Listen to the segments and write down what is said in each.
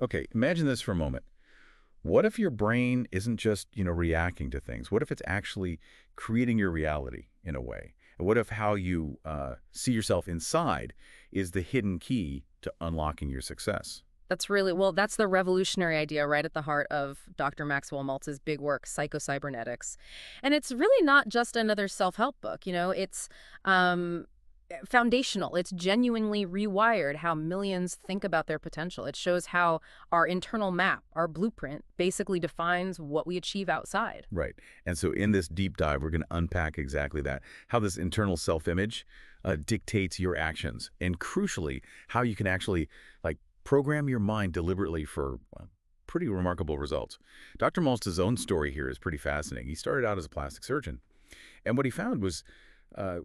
Okay, imagine this for a moment. What if your brain isn't just, reacting to things? What if it's actually creating your reality in a way? And what if how you see yourself inside is the hidden key to unlocking your success? That's the revolutionary idea right at the heart of Dr. Maxwell Maltz's big work, Cybernetics. And it's really not just another self-help book, it's foundational. It's genuinely rewired how millions think about their potential. It shows how our internal map, our blueprint, basically defines what we achieve outside. Right. And so in this deep dive, we're going to unpack exactly that, how this internal self-image dictates your actions, and crucially, how you can actually program your mind deliberately for pretty remarkable results. Dr. Maltz's own story here is pretty fascinating. He started out as a plastic surgeon, and what he found was uh,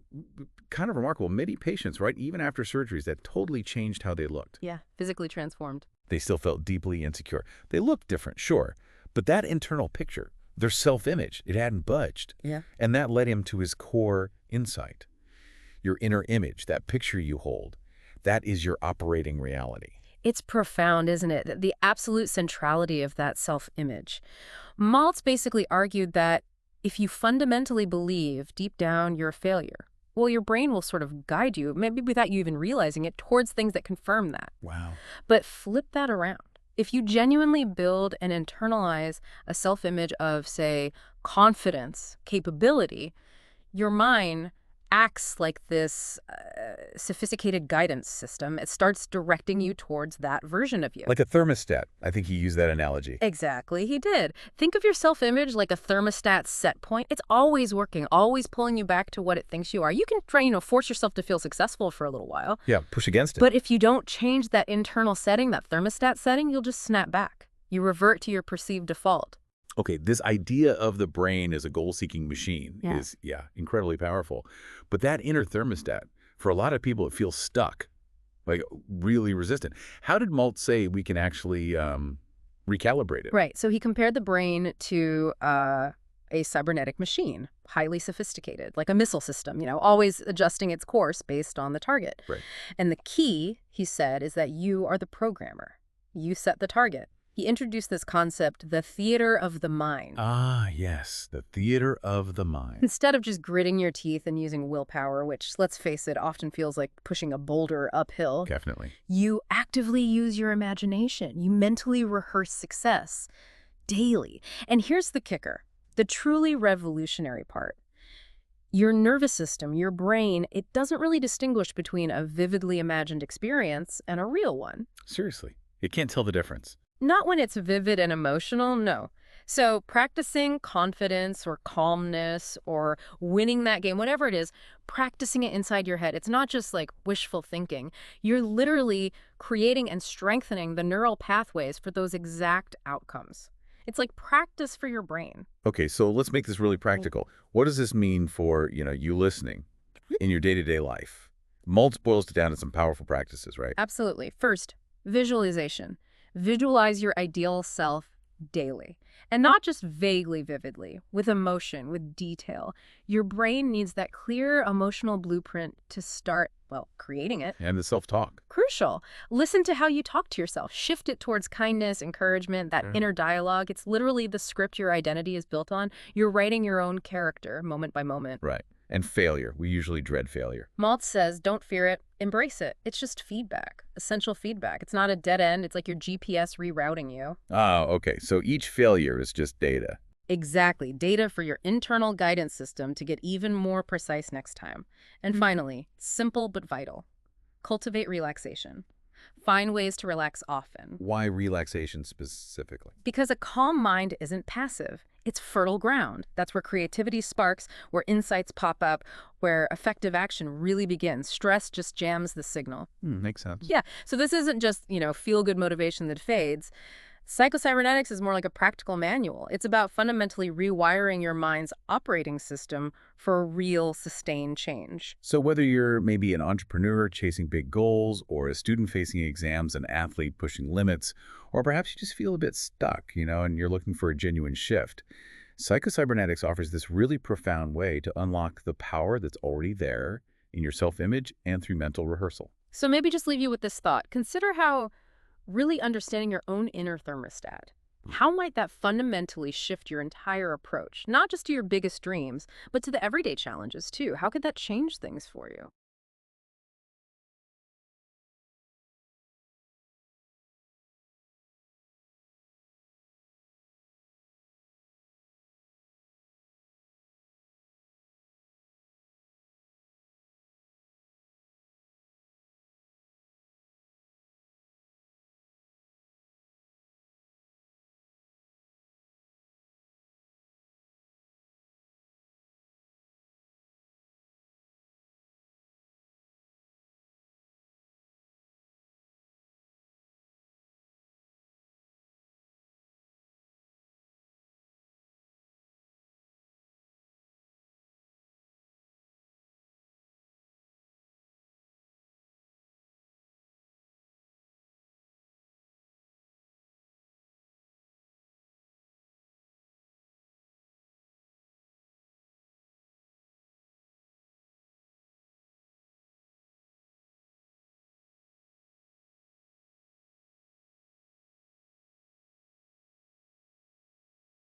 kind of remarkable. Many patients, right, even after surgeries, that totally changed how they looked. Yeah, physically transformed. They still felt deeply insecure. They looked different, sure, but that internal picture, their self-image, it hadn't budged. Yeah. And that led him to his core insight. Your inner image, that picture you hold, that is your operating reality. It's profound, isn't it? The absolute centrality of that self-image. Maltz basically argued that if you fundamentally believe deep down you're a failure, well, your brain will sort of guide you, maybe without you even realizing it, towards things that confirm that. Wow. But flip that around. If you genuinely build and internalize a self-image of, say, confidence, capability, your mind acts like this sophisticated guidance system. It starts directing you towards that version of you. Like a thermostat. I think he used that analogy. Exactly, he did. Think of your self-image like a thermostat set point. It's always working, always pulling you back to what it thinks you are. You can try, force yourself to feel successful for a little while. Yeah, push against it. But if you don't change that internal setting, that thermostat setting, you'll just snap back. You revert to your perceived default. Okay, this idea of the brain as a goal-seeking machine is, incredibly powerful. But that inner thermostat, for a lot of people, it feels stuck, like really resistant. How did Maltz say we can actually recalibrate it? Right. So he compared the brain to a cybernetic machine, highly sophisticated, like a missile system, always adjusting its course based on the target. Right. And the key, he said, is that you are the programmer. You set the target. He introduced this concept, the theater of the mind. Ah, yes, the theater of the mind. Instead of just gritting your teeth and using willpower, which, let's face it, often feels like pushing a boulder uphill. Definitely. You actively use your imagination. You mentally rehearse success daily. And here's the kicker, the truly revolutionary part. Your nervous system, your brain, it doesn't really distinguish between a vividly imagined experience and a real one. Seriously, it can't tell the difference. Not when it's vivid and emotional, no. So practicing confidence or calmness or winning that game, whatever it is, practicing it inside your head. It's not just like wishful thinking. You're literally creating and strengthening the neural pathways for those exact outcomes. It's like practice for your brain. Okay, so let's make this really practical. What does this mean for, you listening in your day-to-day life? Maltz boils it down to some powerful practices, right? Absolutely. First, visualization. Visualize your ideal self daily. And not just vaguely vividly, with emotion, with detail. Your brain needs that clear emotional blueprint to start, creating it. And the self-talk. Crucial. Listen to how you talk to yourself. Shift it towards kindness, encouragement, that inner dialogue. It's literally the script your identity is built on. You're writing your own character moment by moment. Right. And failure. We usually dread failure. Maltz says, don't fear it, embrace it. It's just feedback, essential feedback. It's not a dead end. It's like your GPS rerouting you. Oh, okay. So each failure is just data. Exactly. Data for your internal guidance system to get even more precise next time. And finally, simple but vital. Cultivate relaxation. Find ways to relax often. Why relaxation specifically? Because a calm mind isn't passive. It's fertile ground. That's where creativity sparks, where insights pop up, where effective action really begins. Stress just jams the signal. Makes sense. Yeah. So this isn't just, feel-good motivation that fades. Psycho-cybernetics is more like a practical manual. It's about fundamentally rewiring your mind's operating system for real, sustained change. So whether you're maybe an entrepreneur chasing big goals, or a student facing exams, an athlete pushing limits, or perhaps you just feel a bit stuck, and you're looking for a genuine shift, Psycho-cybernetics offers this really profound way to unlock the power that's already there in your self-image and through mental rehearsal. So maybe just leave you with this thought. Consider how really understanding your own inner thermostat. How might that fundamentally shift your entire approach, not just to your biggest dreams, but to the everyday challenges too? How could that change things for you?